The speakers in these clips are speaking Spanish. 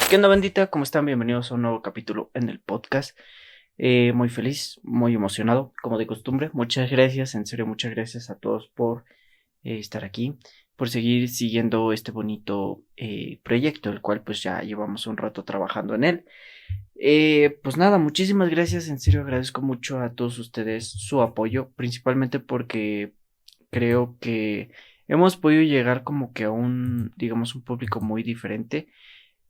¿Qué onda, bandita? ¿Cómo están? Bienvenidos a un nuevo capítulo en el podcast. Muy feliz, muy emocionado, como de costumbre. Muchas gracias, en serio, muchas gracias a todos por estar aquí, por seguir siguiendo este bonito proyecto, el cual pues ya llevamos un rato trabajando en él. Pues nada, muchísimas gracias, en serio agradezco mucho a todos ustedes su apoyo, principalmente porque creo que hemos podido llegar como que a un, digamos, un público muy diferente.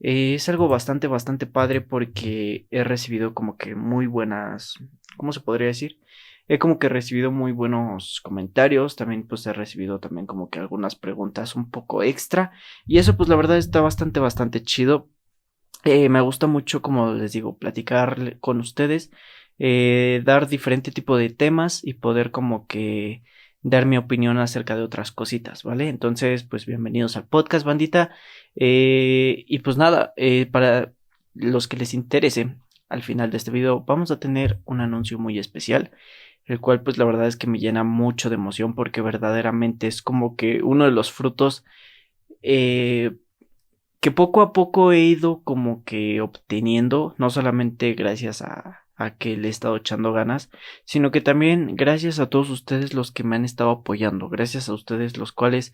Es algo bastante padre porque he recibido como que muy buenas, ¿cómo se podría decir? He como que recibido muy buenos comentarios, también pues he recibido también como que algunas preguntas un poco extra y eso pues la verdad está bastante chido. Me gusta mucho, como les digo, platicar con ustedes, dar diferente tipo de temas y poder como que dar mi opinión acerca de otras cositas, ¿vale? Entonces, pues bienvenidos al podcast, bandita. Y pues nada, para los que les interese, al final de este video vamos a tener un anuncio muy especial, el cual pues la verdad es que me llena mucho de emoción porque verdaderamente es como que uno de los frutos eh, que poco a poco he ido como que obteniendo, no solamente gracias a que le he estado echando ganas, sino que también gracias a todos ustedes los que me han estado apoyando, gracias a ustedes los cuales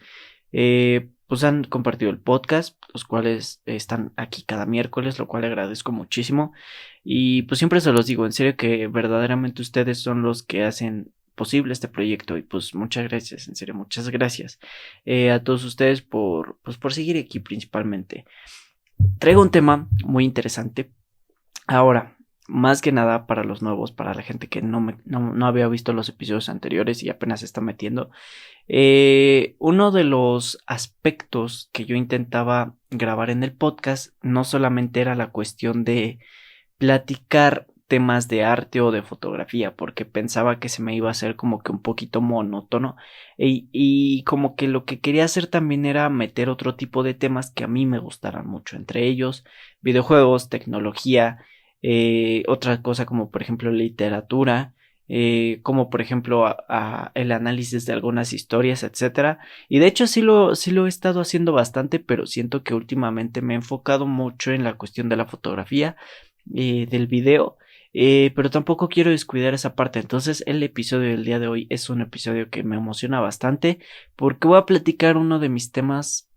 pues han compartido el podcast, los cuales están aquí cada miércoles, lo cual agradezco muchísimo y pues siempre se los digo, en serio que verdaderamente ustedes son los que hacen posible este proyecto y pues muchas gracias, en serio, muchas gracias a todos ustedes por, pues, por seguir aquí principalmente. Traigo un tema muy interesante. Ahora, más que nada para los nuevos, para la gente que no había visto los episodios anteriores y apenas se está metiendo. Uno de los aspectos que yo intentaba grabar en el podcast no solamente era la cuestión de platicar temas de arte o de fotografía porque pensaba que se me iba a hacer como que un poquito monótono y como que lo que quería hacer también era meter otro tipo de temas que a mí me gustaran mucho, entre ellos videojuegos, tecnología, otra cosa como por ejemplo literatura, como por ejemplo el análisis de algunas historias, etcétera. Y de hecho sí lo he estado haciendo bastante, pero siento que últimamente me he enfocado mucho en la cuestión de la fotografía, del video, pero tampoco quiero descuidar esa parte. Entonces el episodio del día de hoy es un episodio que me emociona bastante porque voy a platicar uno de mis temas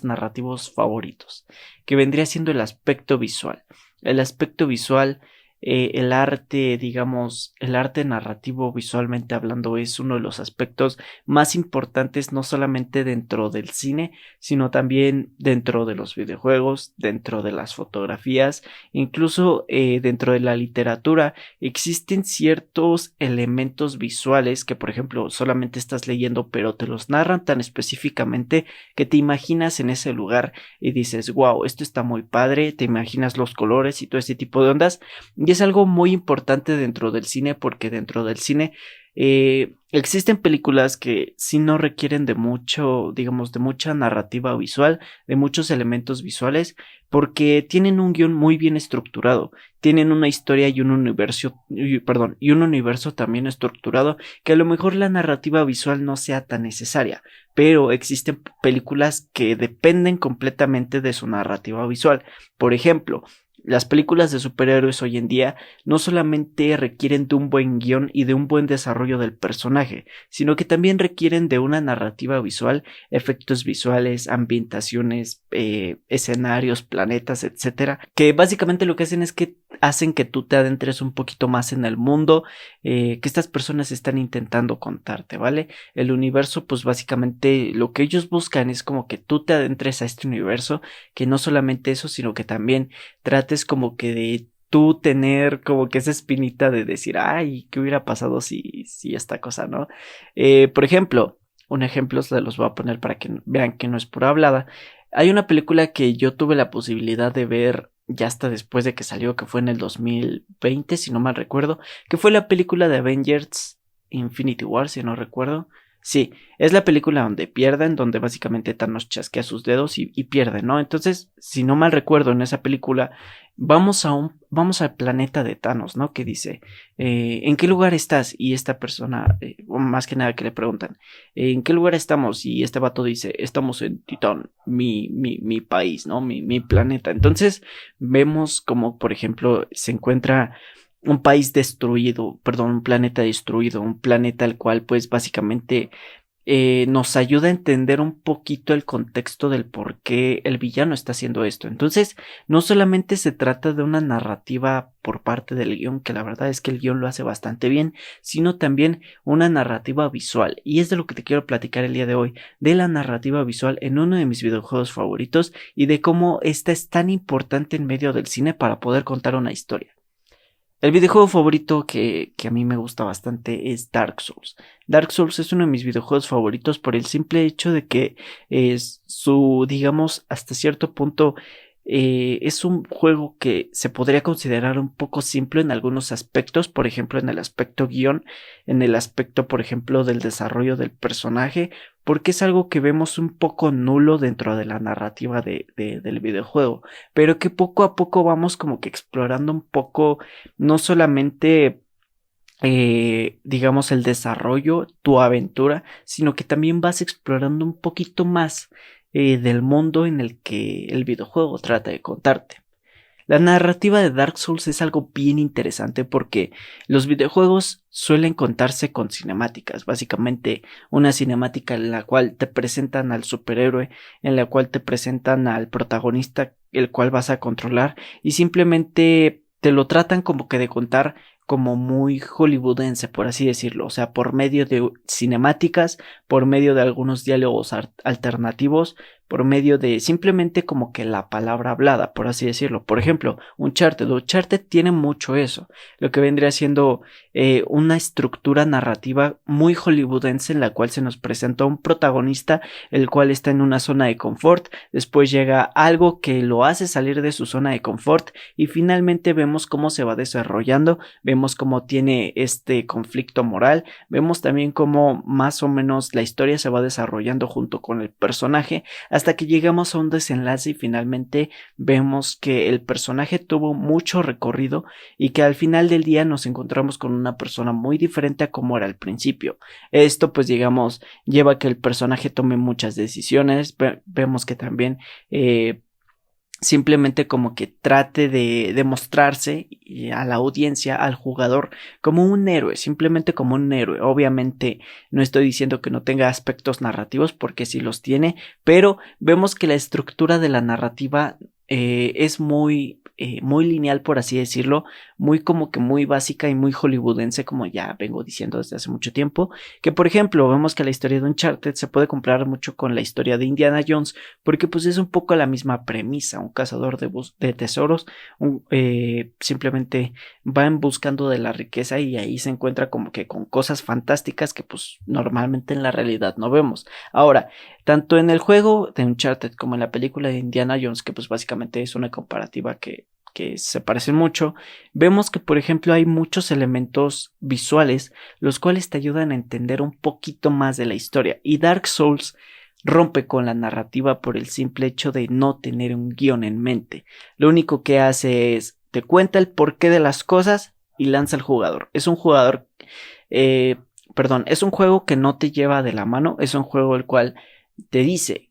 narrativos favoritos, que vendría siendo el aspecto visual. El aspecto visual, el arte, digamos, el arte narrativo visualmente hablando es uno de los aspectos más importantes no solamente dentro del cine, sino también dentro de los videojuegos, dentro de las fotografías, incluso dentro de la literatura. Existen ciertos elementos visuales que, por ejemplo, solamente estás leyendo, pero te los narran tan específicamente que te imaginas en ese lugar y dices, wow, esto está muy padre, te imaginas los colores y todo ese tipo de ondas. Y es algo muy importante dentro del cine porque dentro del cine existen películas que sí no requieren de mucho, digamos, de mucha narrativa visual, de muchos elementos visuales, porque tienen un guión muy bien estructurado, tienen una historia y un universo, perdón, y un universo también estructurado, que a lo mejor la narrativa visual no sea tan necesaria, pero existen películas que dependen completamente de su narrativa visual. Por ejemplo, las películas de superhéroes hoy en día no solamente requieren de un buen guión y de un buen desarrollo del personaje, sino que también requieren de una narrativa visual, efectos visuales, ambientaciones, escenarios, planetas, etcétera, que básicamente lo que hacen es que hacen que tú te adentres un poquito más en el mundo que estas personas están intentando contarte, ¿vale? El universo, pues básicamente lo que ellos buscan es como que tú te adentres a este universo, que no solamente eso, sino que también trates como que de tú tener como que esa espinita de decir, ay, ¿qué hubiera pasado si esta cosa, no? Por ejemplo, un ejemplo se los voy a poner para que vean que no es pura hablada. Hay una película que yo tuve la posibilidad de ver ya hasta después de que salió, que fue en el 2020, si no mal recuerdo, que fue la película de Avengers Infinity War, si no recuerdo. Sí, es la película donde pierden, donde básicamente Thanos chasquea sus dedos y pierde, ¿no? Entonces, si no mal recuerdo, en esa película vamos al planeta de Thanos, ¿no? Que dice, ¿en qué lugar estás? Y esta persona, o más que nada que le preguntan, ¿en qué lugar estamos? Y este vato dice, estamos en Titán, mi país, ¿no? Mi planeta. Entonces, vemos como, por ejemplo, se encuentra un país destruido, perdón, un planeta destruido, un planeta al cual pues básicamente nos ayuda a entender un poquito el contexto del por qué el villano está haciendo esto. Entonces, no solamente se trata de una narrativa por parte del guión, que la verdad es que el guión lo hace bastante bien, sino también una narrativa visual. Y es de lo que te quiero platicar el día de hoy, de la narrativa visual en uno de mis videojuegos favoritos y de cómo esta es tan importante en medio del cine para poder contar una historia. El videojuego favorito que a mí me gusta bastante es Dark Souls. Dark Souls es uno de mis videojuegos favoritos por el simple hecho de que es su, digamos, hasta cierto punto, es un juego que se podría considerar un poco simple en algunos aspectos, por ejemplo, en el aspecto guión, en el aspecto, por ejemplo, del desarrollo del personaje, porque es algo que vemos un poco nulo dentro de la narrativa del videojuego, pero que poco a poco vamos como que explorando un poco no solamente digamos el desarrollo, tu aventura, sino que también vas explorando un poquito más del mundo en el que el videojuego trata de contarte. La narrativa de Dark Souls es algo bien interesante porque los videojuegos suelen contarse con cinemáticas, básicamente una cinemática en la cual te presentan al superhéroe, en la cual te presentan al protagonista, el cual vas a controlar y simplemente te lo tratan como que de contar como muy hollywoodense, por así decirlo, o sea, por medio de cinemáticas, por medio de algunos diálogos alternativos, por medio de simplemente como que la palabra hablada, por así decirlo. Por ejemplo, Uncharted tiene mucho eso, lo que vendría siendo una estructura narrativa muy hollywoodense en la cual se nos presenta un protagonista el cual está en una zona de confort, después llega algo que lo hace salir de su zona de confort y finalmente vemos cómo se va desarrollando, vemos cómo tiene este conflicto moral, vemos también cómo más o menos la historia se va desarrollando junto con el personaje hasta que llegamos a un desenlace y finalmente vemos que el personaje tuvo mucho recorrido y que al final del día nos encontramos con una persona muy diferente a como era al principio. Esto pues digamos lleva a que el personaje tome muchas decisiones, vemos que también simplemente como que trate de demostrarse a la audiencia, al jugador, como un héroe, simplemente como un héroe. Obviamente no estoy diciendo que no tenga aspectos narrativos porque sí los tiene, pero vemos que la estructura de la narrativa es muy lineal, por así decirlo, muy como que muy básica y muy hollywoodense, como ya vengo diciendo desde hace mucho tiempo, que por ejemplo vemos que la historia de Uncharted se puede comparar mucho con la historia de Indiana Jones, porque pues es un poco la misma premisa, un cazador de tesoros, simplemente van buscando de la riqueza y ahí se encuentra como que con cosas fantásticas que pues normalmente en la realidad no vemos. Ahora, tanto en el juego de Uncharted como en la película de Indiana Jones, que pues básicamente es una comparativa que se parecen mucho, vemos que por ejemplo hay muchos elementos visuales los cuales te ayudan a entender un poquito más de la historia y Dark Souls rompe con la narrativa por el simple hecho de no tener un guión en mente. Lo único que hace es te cuenta el porqué de las cosas y lanza al jugador. Es un jugador es un juego que no te lleva de la mano, es un juego el cual te dice,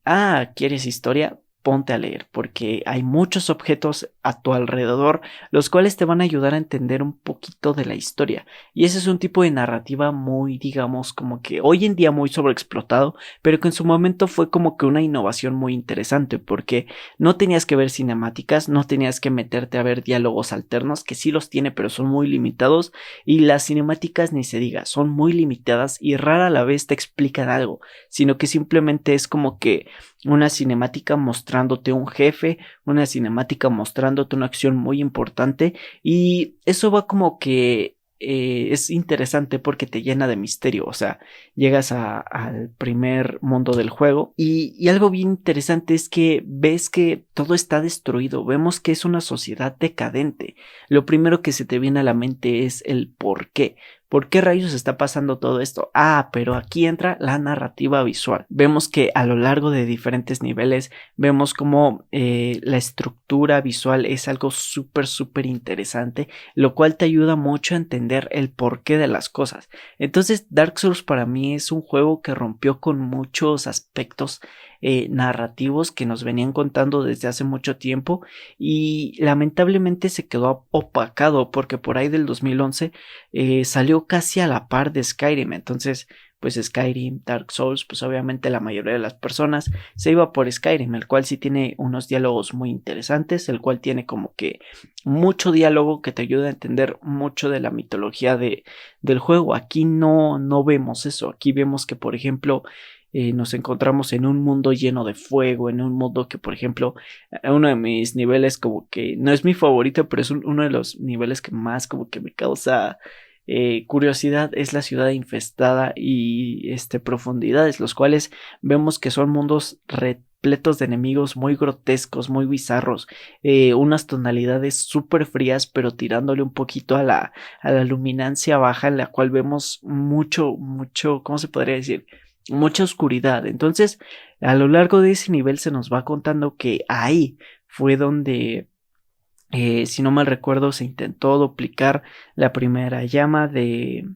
¿quieres historia? Ponte a leer, porque hay muchos objetos a tu alrededor, los cuales te van a ayudar a entender un poquito de la historia. Y ese es un tipo de narrativa muy, digamos, como que hoy en día muy sobreexplotado, pero que en su momento fue como que una innovación muy interesante, porque no tenías que ver cinemáticas, no tenías que meterte a ver diálogos alternos, que sí los tiene, pero son muy limitados, y las cinemáticas ni se diga, son muy limitadas y rara a la vez te explican algo, sino que simplemente es como que una cinemática mostrándote un jefe, una cinemática mostrándote una acción muy importante y eso va como que es interesante porque te llena de misterio, o sea, llegas al primer mundo del juego y algo bien interesante es que ves que todo está destruido, vemos que es una sociedad decadente, lo primero que se te viene a la mente es el por qué. ¿por qué rayos está pasando todo esto? Ah, pero aquí entra la narrativa visual. Vemos que a lo largo de diferentes niveles vemos como la estructura visual es algo súper interesante, lo cual te ayuda mucho a entender el porqué de las cosas. Entonces Dark Souls para mí es un juego que rompió con muchos aspectos narrativos que nos venían contando desde hace mucho tiempo y lamentablemente se quedó opacado porque por ahí del 2011 salió casi a la par de Skyrim. Entonces pues Skyrim, Dark Souls, pues obviamente la mayoría de las personas se iba por Skyrim, el cual sí tiene unos diálogos muy interesantes, el cual tiene como que mucho diálogo que te ayuda a entender mucho de la mitología del juego. Aquí no vemos eso, aquí vemos que por ejemplo nos encontramos en un mundo lleno de fuego, en un mundo que por ejemplo uno de mis niveles como que no es mi favorito, pero es uno de los niveles que más como que me causa curiosidad, es la ciudad infestada y profundidades, los cuales vemos que son mundos repletos de enemigos muy grotescos, muy bizarros, unas tonalidades súper frías, pero tirándole un poquito a la luminancia baja, en la cual vemos mucho, ¿cómo se podría decir? Mucha oscuridad. Entonces, a lo largo de ese nivel se nos va contando que ahí fue donde si no mal recuerdo, se intentó duplicar la primera llama de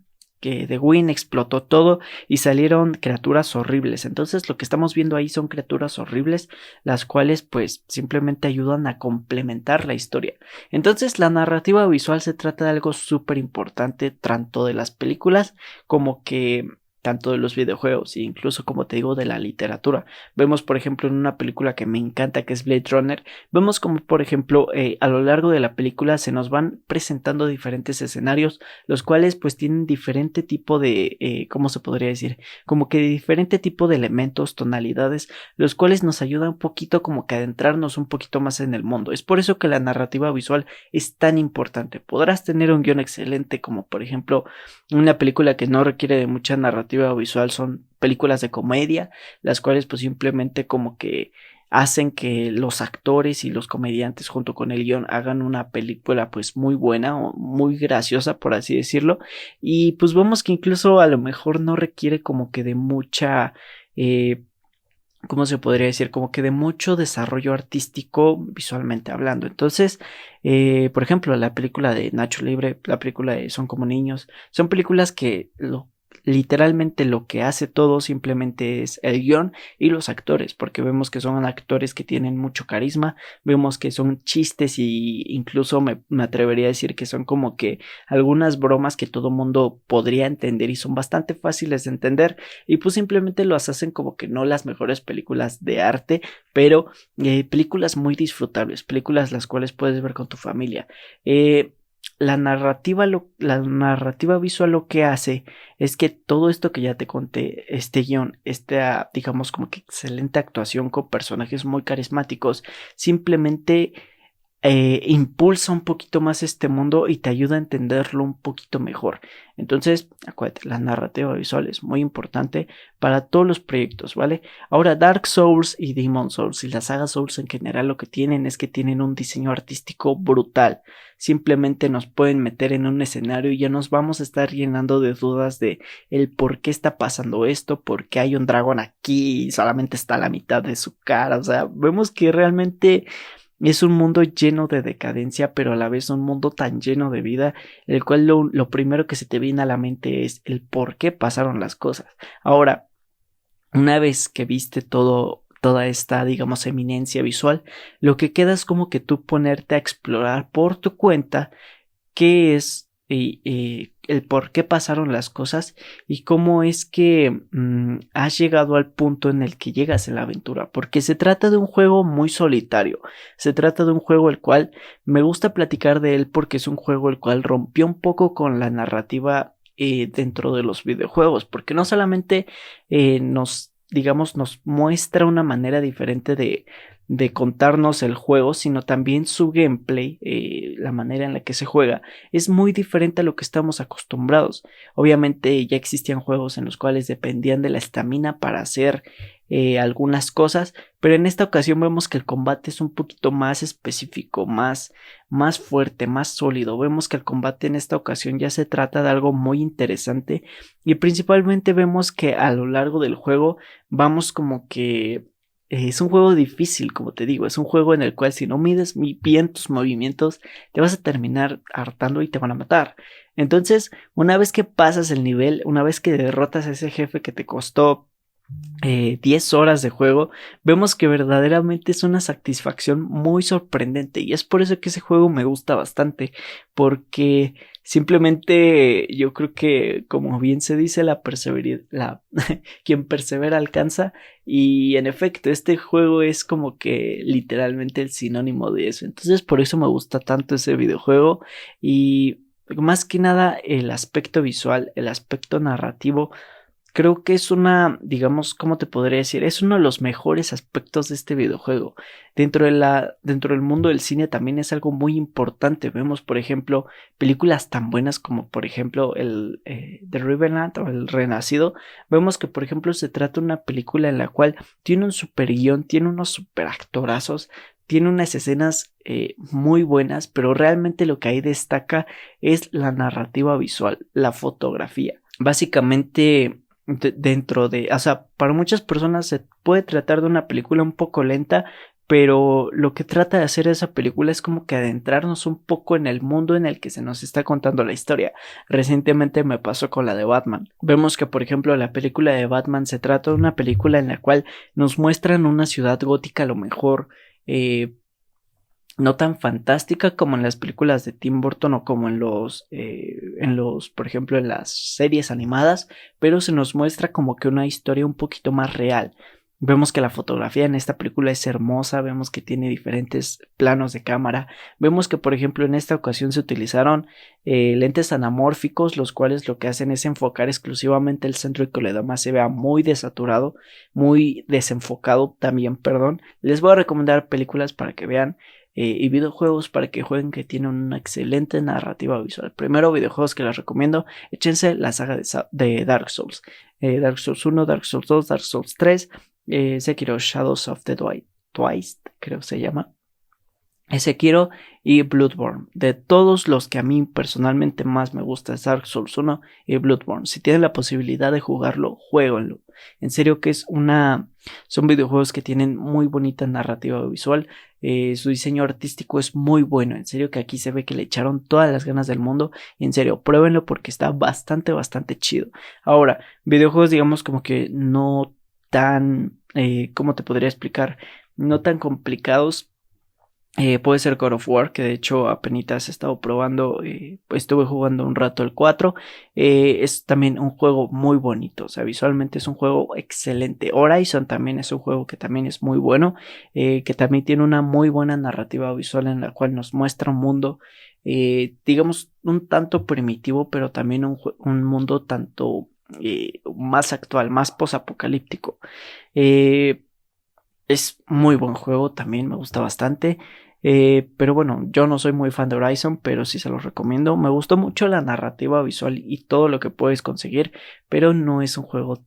Gwyn, explotó todo y salieron criaturas horribles. Entonces lo que estamos viendo ahí son criaturas horribles, las cuales pues simplemente ayudan a complementar la historia. Entonces la narrativa visual se trata de algo súper importante, tanto de las películas como que tanto de los videojuegos e incluso como te digo de la literatura. Vemos por ejemplo en una película que me encanta que es Blade Runner, vemos como por ejemplo a lo largo de la película se nos van presentando diferentes escenarios, los cuales pues tienen diferente tipo de, ¿cómo se podría decir? Como que diferente tipo de elementos, tonalidades, los cuales nos ayudan un poquito como que a adentrarnos un poquito más en el mundo. Es por eso que la narrativa visual es tan importante. Podrás tener un guión excelente como por ejemplo una película que no requiere de mucha narrativa visual, son películas de comedia, las cuales pues simplemente como que hacen que los actores y los comediantes junto con el guión hagan una película pues muy buena o muy graciosa por así decirlo, y pues vemos que incluso a lo mejor no requiere como que de mucha ¿cómo se podría decir? Como que de mucho desarrollo artístico visualmente hablando. Entonces, por ejemplo, la película de Nacho Libre, la película de Son como niños, son películas que literalmente lo que hace todo simplemente es el guión y los actores, porque vemos que son actores que tienen mucho carisma, vemos que son chistes y incluso me atrevería a decir que son como que algunas bromas que todo mundo podría entender y son bastante fáciles de entender y pues simplemente los hacen como que no las mejores películas de arte, pero películas muy disfrutables, películas las cuales puedes ver con tu familia. La narrativa visual lo que hace es que todo esto que ya te conté, este guión, esta digamos como que excelente actuación con personajes muy carismáticos, simplemente impulsa un poquito más este mundo y te ayuda a entenderlo un poquito mejor. Entonces, acuérdate, la narrativa visual es muy importante para todos los proyectos, ¿vale? Ahora, Dark Souls y Demon Souls y la saga Souls en general lo que tienen es que tienen un diseño artístico brutal. Simplemente nos pueden meter en un escenario y ya nos vamos a estar llenando de dudas de el por qué está pasando esto, por qué hay un dragón aquí y solamente está a la mitad de su cara. O sea, vemos que realmente es un mundo lleno de decadencia, pero a la vez un mundo tan lleno de vida, el cual lo primero que se te viene a la mente es el por qué pasaron las cosas. Ahora, una vez que viste toda esta, digamos, eminencia visual, lo que queda es como que tú ponerte a explorar por tu cuenta qué es el por qué pasaron las cosas y cómo es que has llegado al punto en el que llegas en la aventura, porque se trata de un juego muy solitario, se trata de un juego el cual me gusta platicar de él porque es un juego el cual rompió un poco con la narrativa dentro de los videojuegos, porque no solamente nos digamos, nos muestra una manera diferente de contarnos el juego, sino también su gameplay, la manera en la que se juega, es muy diferente a lo que estamos acostumbrados. Obviamente ya existían juegos en los cuales dependían de la estamina para hacer algunas cosas, pero en esta ocasión vemos que el combate es un poquito más específico, más fuerte, más sólido. Vemos que el combate en esta ocasión ya se trata de algo muy interesante y principalmente vemos que a lo largo del juego vamos como que es un juego difícil, como te digo, es un juego en el cual si no mides bien tus movimientos te vas a terminar hartando y te van a matar. Entonces, una vez que pasas el nivel, una vez que derrotas a ese jefe que te costó 10 horas de juego, vemos que verdaderamente es una satisfacción muy sorprendente y es por eso que ese juego me gusta bastante, porque simplemente yo creo que, como bien se dice, quien persevera alcanza, y en efecto este juego es como que literalmente el sinónimo de eso. Entonces por eso me gusta tanto ese videojuego, y más que nada el aspecto visual, el aspecto narrativo. Creo que es digamos, ¿cómo te podría decir? Es uno de los mejores aspectos de este videojuego. Dentro del mundo del cine también es algo muy importante. Vemos, por ejemplo, películas tan buenas como, por ejemplo, The Revenant o El Renacido. Vemos que, por ejemplo, se trata de una película en la cual tiene un super guión, tiene unos super actorazos, tiene unas escenas muy buenas, pero realmente lo que ahí destaca es la narrativa visual, la fotografía. Básicamente, o sea, para muchas personas se puede tratar de una película un poco lenta, pero lo que trata de hacer esa película es como que adentrarnos un poco en el mundo en el que se nos está contando la historia. Recientemente me pasó con la de Batman. Vemos que, por ejemplo, la película de Batman se trata de una película en la cual nos muestran una ciudad gótica a lo mejor no tan fantástica como en las películas de Tim Burton o como por ejemplo, en las series animadas, pero se nos muestra como que una historia un poquito más real. Vemos que la fotografía en esta película es hermosa, vemos que tiene diferentes planos de cámara, vemos que, por ejemplo, en esta ocasión se utilizaron lentes anamórficos, los cuales lo que hacen es enfocar exclusivamente el centro y que lo demás se vea muy desaturado, muy desenfocado también, perdón. Les voy a recomendar películas para que vean y videojuegos para que jueguen, que tienen una excelente narrativa visual. Primero, videojuegos que les recomiendo, échense la saga de Dark Souls. Dark Souls 1, Dark Souls 2, Dark Souls 3, Sekiro Shadows of the Twice, creo que se llama. Sekiro y Bloodborne. De todos los que a mí personalmente más me gusta es Dark Souls 1 y Bloodborne. Si tienen la posibilidad de jugarlo, jueguenlo. En serio que son videojuegos que tienen muy bonita narrativa visual. Su diseño artístico es muy bueno. En serio que aquí se ve que le echaron todas las ganas del mundo. En serio, pruébenlo porque está bastante chido. Ahora, videojuegos digamos como que no tan, ¿cómo te podría explicar? No tan complicados. Puede ser God of War, que de hecho apenas he estado probando, estuve jugando un rato el 4, es también un juego muy bonito, o sea, visualmente es un juego excelente. Horizon también es un juego que también es muy bueno, que también tiene una muy buena narrativa visual en la cual nos muestra un mundo, digamos, un tanto primitivo, pero también un mundo tanto más actual, más posapocalíptico. Es muy buen juego, también me gusta bastante. Pero bueno, yo no soy muy fan de Horizon, pero sí se los recomiendo. Me gustó mucho la narrativa visual y todo lo que puedes conseguir, pero no es un juego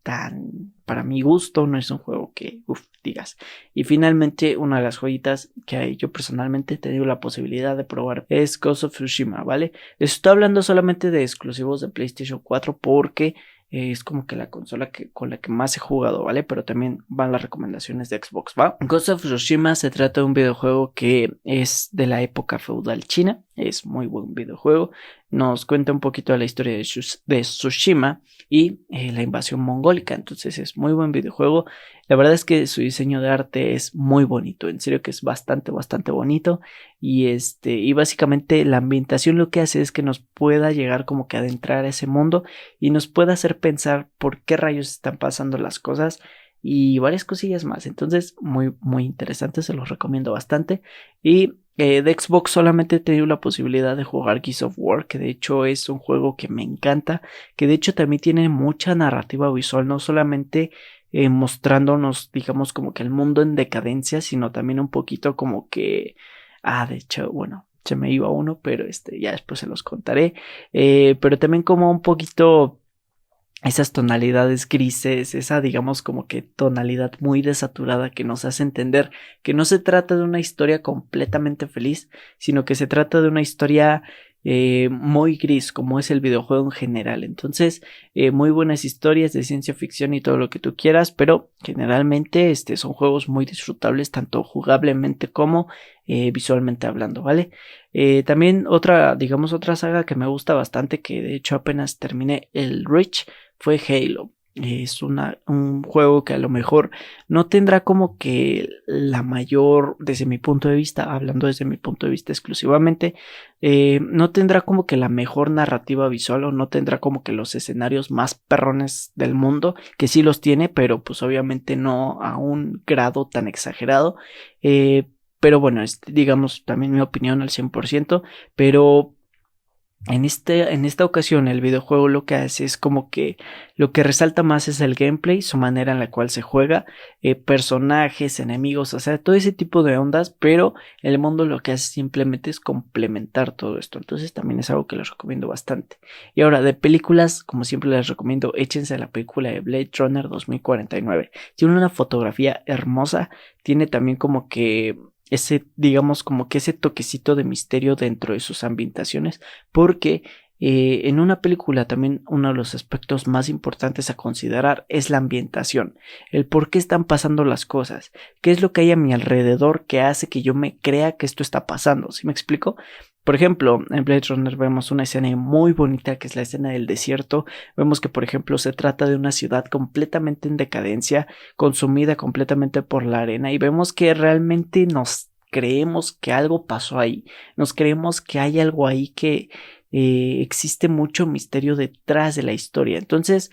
para mi gusto, no es un juego que, digas. Y finalmente, una de las joyitas que yo personalmente he tenido la posibilidad de probar es Ghost of Tsushima, ¿vale? Les estoy hablando solamente de exclusivos de PlayStation 4 porque es como que la consola con la que más he jugado, ¿vale? Pero también van las recomendaciones de Xbox, ¿va? Ghost of Tsushima se trata de un videojuego que es de la época feudal china. Es muy buen videojuego. Nos cuenta un poquito de la historia de Tsushima y la invasión mongólica. Entonces es muy buen videojuego. La verdad es que su diseño de arte es muy bonito. En serio que es bastante bonito. Y básicamente la ambientación lo que hace es que nos pueda llegar como que a adentrar a ese mundo y nos pueda hacer pensar por qué rayos están pasando las cosas y varias cosillas más. Entonces muy interesante, se los recomiendo bastante. Y de Xbox solamente he tenido la posibilidad de jugar Gears of War, que de hecho es un juego que me encanta, que de hecho también tiene mucha narrativa visual, no solamente mostrándonos, digamos, como que el mundo en decadencia, sino también un poquito como que, de hecho, bueno, se me iba uno, pero ya después se los contaré, pero también como un poquito esas tonalidades grises, esa digamos como que tonalidad muy desaturada que nos hace entender que no se trata de una historia completamente feliz, sino que se trata de una historia muy gris, como es el videojuego en general. Entonces, muy buenas historias de ciencia ficción y todo lo que tú quieras, pero generalmente son juegos muy disfrutables, tanto jugablemente como visualmente hablando, ¿vale? También digamos, otra saga que me gusta bastante, que de hecho apenas terminé el Reach, fue Halo. Es un juego que a lo mejor no tendrá como que la mayor, desde mi punto de vista, hablando desde mi punto de vista exclusivamente, no tendrá como que la mejor narrativa visual o no tendrá como que los escenarios más perrones del mundo, que sí los tiene, pero pues obviamente no a un grado tan exagerado. Pero bueno, digamos también mi opinión al 100%, pero en esta ocasión el videojuego lo que hace es como que lo que resalta más es el gameplay, su manera en la cual se juega, personajes, enemigos, o sea, todo ese tipo de ondas, pero el mundo lo que hace simplemente es complementar todo esto, entonces también es algo que les recomiendo bastante. Y ahora de películas, como siempre les recomiendo, échense a la película de Blade Runner 2049, tiene una fotografía hermosa, tiene también como que digamos como que ese toquecito de misterio dentro de sus ambientaciones, porque en una película también uno de los aspectos más importantes a considerar es la ambientación, el por qué están pasando las cosas, qué es lo que hay a mi alrededor que hace que yo me crea que esto está pasando, ¿sí me explico? Por ejemplo, en Blade Runner vemos una escena muy bonita que es la escena del desierto, vemos que por ejemplo se trata de una ciudad completamente en decadencia, consumida completamente por la arena y vemos que realmente nos creemos que algo pasó ahí, nos creemos que hay algo ahí que existe mucho misterio detrás de la historia. Entonces,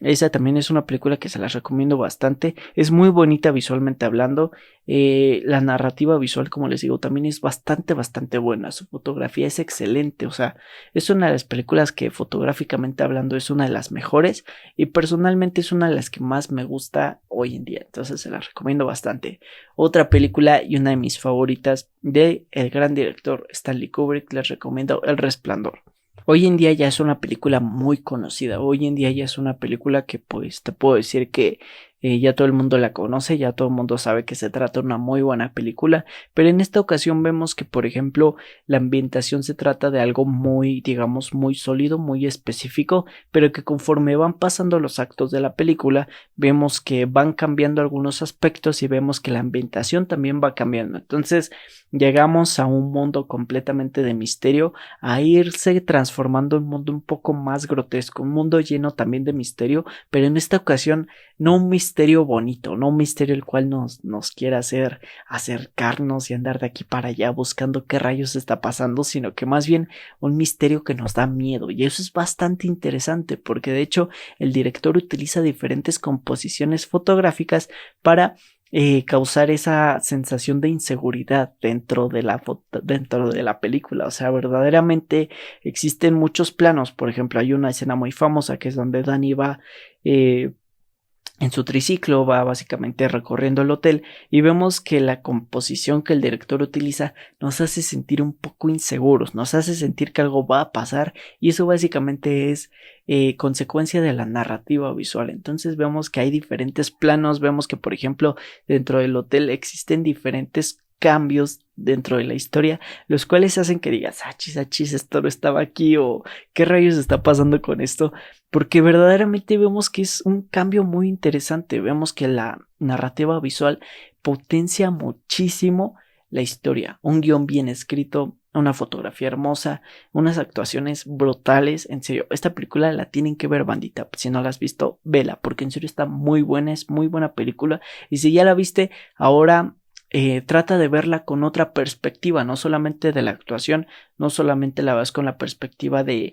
esa también es una película que se las recomiendo bastante. Es muy bonita visualmente hablando. La narrativa visual, como les digo, también es bastante buena. Su fotografía es excelente. O sea, es una de las películas que fotográficamente hablando es una de las mejores. Y personalmente es una de las que más me gusta hoy en día. Entonces se las recomiendo bastante. Otra película y una de mis favoritas de el gran director Stanley Kubrick, les recomiendo El Resplandor. Hoy en día ya es una película muy conocida, hoy en día ya es una película que pues te puedo decir que ya todo el mundo la conoce, ya todo el mundo sabe que se trata de una muy buena película, pero en esta ocasión vemos que por ejemplo la ambientación se trata de algo muy, digamos, muy sólido, muy específico, pero que conforme van pasando los actos de la película vemos que van cambiando algunos aspectos y vemos que la ambientación también va cambiando, entonces llegamos a un mundo completamente de misterio, a irse transformando en un mundo un poco más grotesco, un mundo lleno también de misterio, pero en esta ocasión no un misterio bonito, no un misterio el cual nos quiera hacer acercarnos y andar de aquí para allá buscando qué rayos está pasando, sino que más bien un misterio que nos da miedo, y eso es bastante interesante porque de hecho el director utiliza diferentes composiciones fotográficas para causar esa sensación de inseguridad dentro de la película. O sea, verdaderamente existen muchos planos. Por ejemplo, hay una escena muy famosa que es donde Danny va en su triciclo, va básicamente recorriendo el hotel y vemos que la composición que el director utiliza nos hace sentir un poco inseguros, nos hace sentir que algo va a pasar y eso básicamente es consecuencia de la narrativa visual. Entonces vemos que hay diferentes planos, vemos que por ejemplo dentro del hotel existen diferentes cambios dentro de la historia, los cuales hacen que digas, achis, esto no estaba aquí o qué rayos está pasando con esto, porque verdaderamente vemos que es un cambio muy interesante, vemos que la narrativa visual potencia muchísimo la historia, un guión bien escrito, una fotografía hermosa, unas actuaciones brutales, en serio, esta película la tienen que ver, bandita, si no la has visto, vela, porque en serio está muy buena, es muy buena película, y si ya la viste, ahora trata de verla con otra perspectiva, no solamente de la actuación, no solamente la ves con la perspectiva de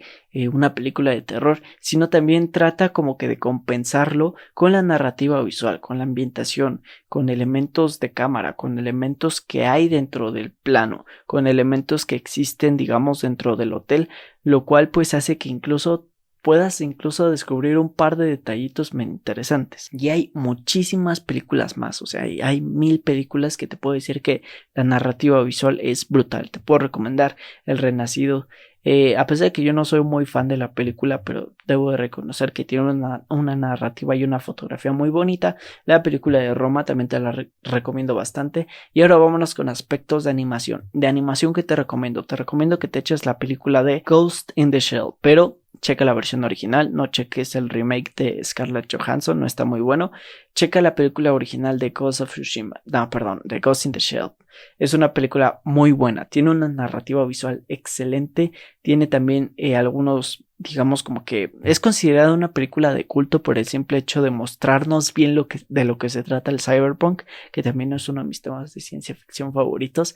una película de terror, sino también trata como que de compensarlo con la narrativa visual, con la ambientación, con elementos de cámara, con elementos que hay dentro del plano, con elementos que existen, digamos, dentro del hotel, lo cual pues hace que incluso puedas incluso descubrir un par de detallitos bien interesantes. Y hay muchísimas películas más, o sea, hay 1000 películas que te puedo decir que la narrativa visual es brutal. Te puedo recomendar El Renacido. A pesar de que yo no soy muy fan de la película, pero debo de reconocer que tiene una narrativa y una fotografía muy bonita. La película de Roma también te la recomiendo bastante. Y ahora vámonos con aspectos de animación. De animación que te recomiendo. Te recomiendo que te eches la película de Ghost in the Shell, pero checa la versión original, no cheques el remake de Scarlett Johansson, no está muy bueno. Checa la película original de Ghost of Tsushima. No, perdón, de Ghost in the Shell. Es una película muy buena, tiene una narrativa visual excelente, tiene también algunos, digamos como que es considerada una película de culto por el simple hecho de mostrarnos bien de lo que se trata el cyberpunk, que también es uno de mis temas de ciencia ficción favoritos.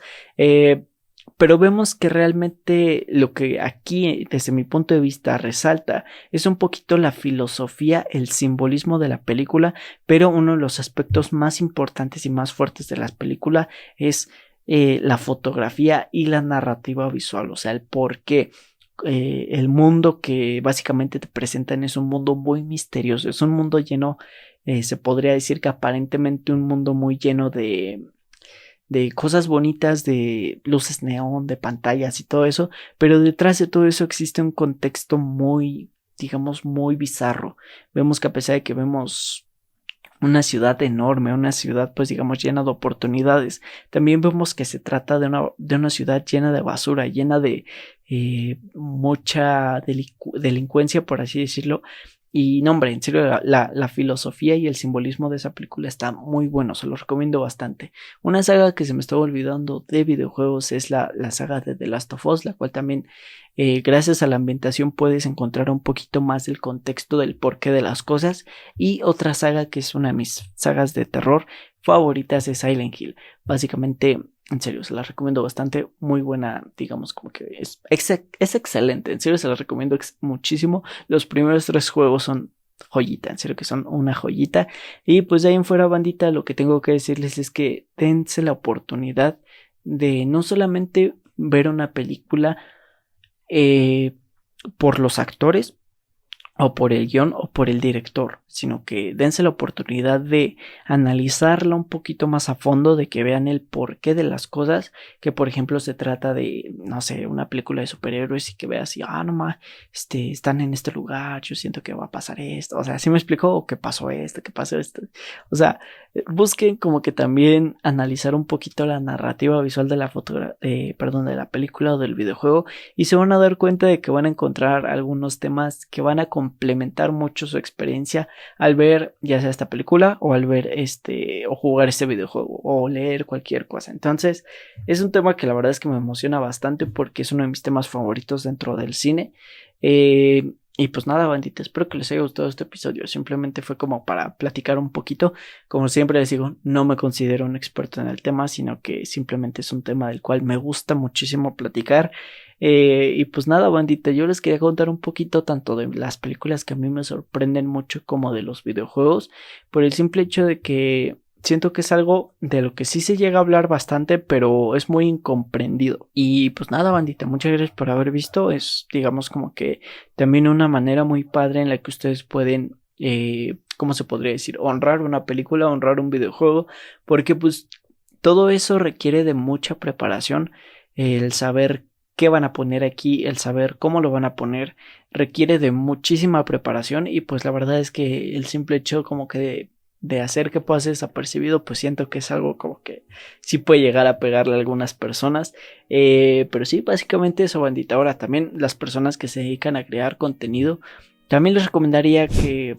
Pero vemos que realmente lo que aquí, desde mi punto de vista, resalta es un poquito la filosofía, el simbolismo de la película, pero uno de los aspectos más importantes y más fuertes de la película es la fotografía y la narrativa visual, o sea, el por qué. El mundo que básicamente te presentan es un mundo muy misterioso, es un mundo lleno, se podría decir que aparentemente un mundo muy lleno de cosas bonitas, de luces neón, de pantallas y todo eso, pero detrás de todo eso existe un contexto muy, digamos, muy bizarro. Vemos que a pesar de que vemos una ciudad enorme, una ciudad pues digamos llena de oportunidades, también vemos que se trata de una ciudad llena de basura, llena de mucha delincuencia, por así decirlo. Y no, hombre, en serio, la filosofía y el simbolismo de esa película está muy bueno, se lo recomiendo bastante. Una saga que se me estaba olvidando de videojuegos es la saga de The Last of Us, la cual también, gracias a la ambientación, puedes encontrar un poquito más del contexto del porqué de las cosas. Y otra saga que es una de mis sagas de terror favoritas es Silent Hill. Básicamente, en serio, se la recomiendo bastante, muy buena, digamos, como que es excelente, en serio se la recomiendo muchísimo. Los primeros 3 juegos son joyita, en serio que son una joyita. Y pues de ahí en fuera, bandita, lo que tengo que decirles es que dense la oportunidad de no solamente ver una película por los actores, o por el guión o por el director, sino que dense la oportunidad de analizarla un poquito más a fondo, de que vean el porqué de las cosas, que por ejemplo se trata de, no sé, una película de superhéroes y que veas y, no más, están en este lugar, yo siento que va a pasar esto, o sea, ¿sí me explicó? ¿O qué pasó esto? ¿Qué pasó esto? O sea, busquen como que también analizar un poquito la narrativa visual de de la película o del videojuego, y se van a dar cuenta de que van a encontrar algunos temas que van a complementar mucho su experiencia al ver ya sea esta película o al ver o jugar este videojuego o leer cualquier cosa. Entonces es un tema que la verdad es que me emociona bastante porque es uno de mis temas favoritos dentro del cine. Y pues nada, bandita, espero que les haya gustado este episodio. Simplemente fue como para platicar un poquito. Como siempre les digo, no me considero un experto en el tema, sino que simplemente es un tema del cual me gusta muchísimo platicar. Y pues nada, bandita, yo les quería contar un poquito tanto de las películas que a mí me sorprenden mucho como de los videojuegos, por el simple hecho de que siento que es algo de lo que sí se llega a hablar bastante, pero es muy incomprendido. Y pues nada, bandita, muchas gracias por haber visto. Es, digamos, como que también una manera muy padre en la que ustedes pueden, ¿cómo se podría decir? Honrar una película, honrar un videojuego, porque pues todo eso requiere de mucha preparación. El saber qué van a poner aquí, el saber cómo lo van a poner, requiere de muchísima preparación. Y pues la verdad es que el simple hecho como que de hacer que pase desapercibido, pues siento que es algo como que sí puede llegar a pegarle a algunas personas. Pero sí, básicamente eso, bandita. Ahora también las personas que se dedican a crear contenido, también les recomendaría que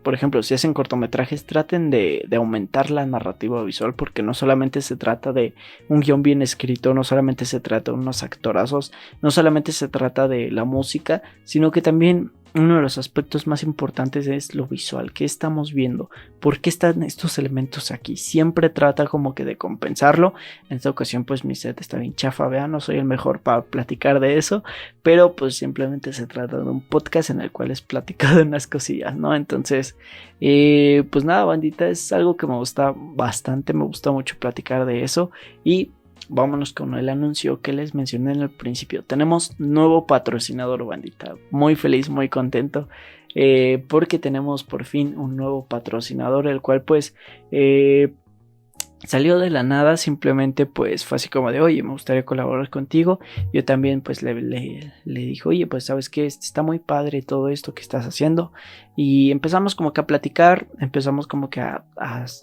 por ejemplo, si hacen cortometrajes, traten de aumentar la narrativa visual, porque no solamente se trata de un guión bien escrito, no solamente se trata de unos actorazos, no solamente se trata de la música, sino que también uno de los aspectos más importantes es lo visual. ¿Qué estamos viendo? ¿Por qué están estos elementos aquí? Siempre trata como que de compensarlo. En esta ocasión pues mi set está bien chafa, vean, no soy el mejor para platicar de eso, pero pues simplemente se trata de un podcast en el cual es platicado unas cosillas, ¿no? Entonces, pues nada, bandita, es algo que me gusta bastante, me gusta mucho platicar de eso. Y vámonos con el anuncio que les mencioné en el principio. Tenemos nuevo patrocinador, bandita. Muy feliz, muy contento. Porque tenemos por fin un nuevo patrocinador, el cual pues salió de la nada. Simplemente pues fue así como de, oye, me gustaría colaborar contigo. Yo también pues le dije, oye, pues sabes que está muy padre todo esto que estás haciendo. Y empezamos como que a platicar, empezamos como que a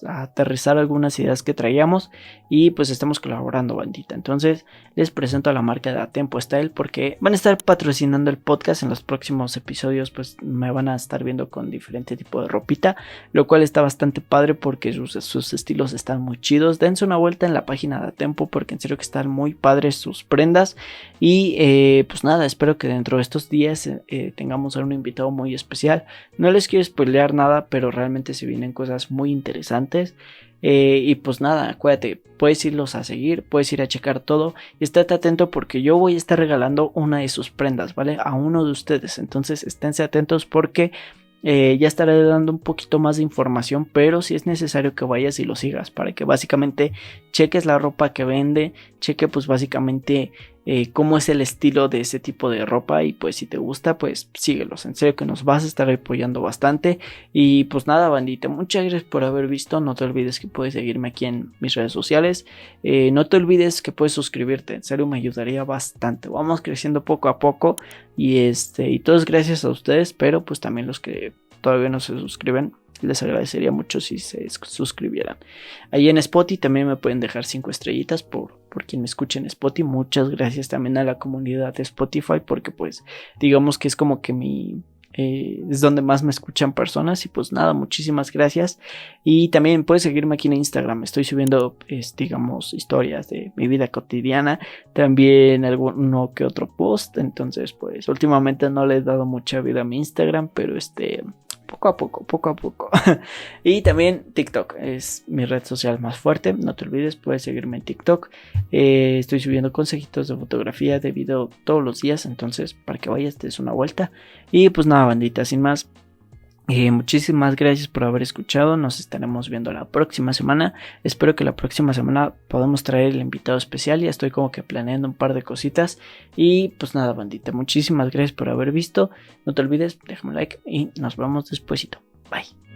aterrizar algunas ideas que traíamos. Y pues estamos colaborando, bandita. Entonces les presento a la marca de Atempo Style, porque van a estar patrocinando el podcast. En los próximos episodios pues me van a estar viendo con diferente tipo de ropita, lo cual está bastante padre porque sus estilos están muy chidos. Dense una vuelta en la página de Atempo, porque en serio que están muy padres sus prendas. Y pues nada, espero que dentro de estos días tengamos a un invitado muy especial. No les quiero spoilear nada, pero realmente se vienen cosas muy interesantes. Y pues nada, acuérdate, puedes irlos a seguir, puedes ir a checar todo. Y estate atento porque yo voy a estar regalando una de sus prendas, ¿vale? A uno de ustedes. Entonces esténse atentos porque ya estaré dando un poquito más de información, pero si es necesario que vayas y lo sigas para que básicamente cheques la ropa que vende, cheque pues básicamente cómo es el estilo de ese tipo de ropa. Y pues si te gusta pues síguelos, en serio que nos vas a estar apoyando bastante. Y pues nada, bandita, muchas gracias por haber visto. No te olvides que puedes seguirme aquí en mis redes sociales. No te olvides que puedes suscribirte, en serio me ayudaría bastante. Vamos creciendo poco a poco. Y todo es gracias a ustedes, pero pues también los que todavía no se suscriben, les agradecería mucho si se suscribieran. Ahí en Spotify también me pueden dejar 5 estrellitas por quien me escuche en Spotify. Muchas gracias también a la comunidad de Spotify, porque pues digamos que es como que es donde más me escuchan personas. Y pues nada, muchísimas gracias. Y también puedes seguirme aquí en Instagram. Estoy subiendo digamos historias de mi vida cotidiana, también alguno que otro post. Entonces pues últimamente no le he dado mucha vida a mi Instagram, pero poco a poco. Y también TikTok es mi red social más fuerte. No te olvides, puedes seguirme en TikTok. Estoy subiendo consejitos de fotografía, de video todos los días. Entonces para que vayas, te des una vuelta. Y pues nada, bandita, sin más, muchísimas gracias por haber escuchado. Nos estaremos viendo la próxima semana. Espero que la próxima semana podamos traer el invitado especial. Ya estoy como que planeando un par de cositas. Y pues nada, bandita, muchísimas gracias por haber visto. No te olvides, déjame un like y nos vemos despuesito. Bye.